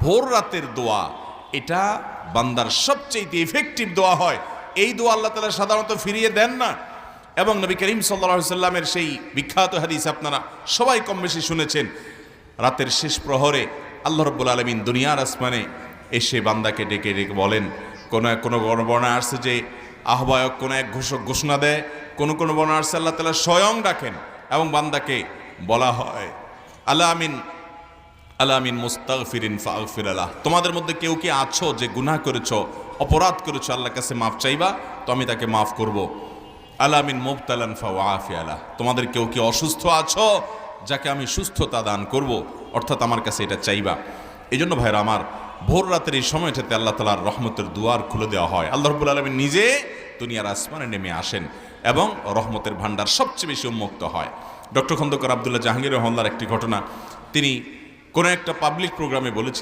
ভোর রাতের দোয়া এটা বান্দার সবচেয়ে ইফেক্টিভ দোয়া হয়। এই দোয়া আল্লাহ তাআলা সাধারণত ফিরিয়ে দেন না। এবং নবী করিম সাল্লাল্লাহু আলাইহি সাল্লামের সেই বিখ্যাত হাদিস আপনারা সবাই কম বেশি শুনেছেন, রাতের শেষ প্রহরে আল্লাহ রাব্বুল আলামিন দুনিয়ার আসমানে এসে বান্দাকে ডেকে ডেকে বলেন, কোনো বর্ণনা আসছে যে আহ্বায়ক কোনো এক ঘোষক ঘোষণা দেয়, কোনো বর্ণনা আসছে আল্লাহ তাআলা স্বয়ং ডাকেন এবং বান্দাকে বলা হয় আলামিন মুস্তাগফিরিন ফাগফির লাহ, তোমাদের মধ্যে কেউ কি আছো যে গুনাহ করেছো, অপরাধ করেছো, আল্লাহর কাছে মাফ চাইবা তো আমি তাকে মাফ করব। আলামিন মুবতালান ফাওয়াফি আলাহ, তোমাদের কেউ কি অসুস্থ আছো যাকে আমি সুস্থতা দান করব, অর্থাৎ আমার কাছে এটা চাইবা। এই জন্য ভাইরা আমার, ভোর রাতের এই সময়টাতে আল্লাহ তাআলার রহমতের দুয়ার খুলে দেওয়া হয়। আল্লাহ রাব্বুল আলামিন নিজে দুনিয়ার আসমানে নেমে আসেন এবং রহমতের ভান্ডার সবচেয়ে বেশি উন্মুক্ত হয়। ডক্টর খন্দকার আব্দুল্লাহ জাহাঙ্গীর রহমাল্লাহর একটি ঘটনা, তিনি কোনো একটা পাবলিক প্রোগ্রামে বলেছিলেন,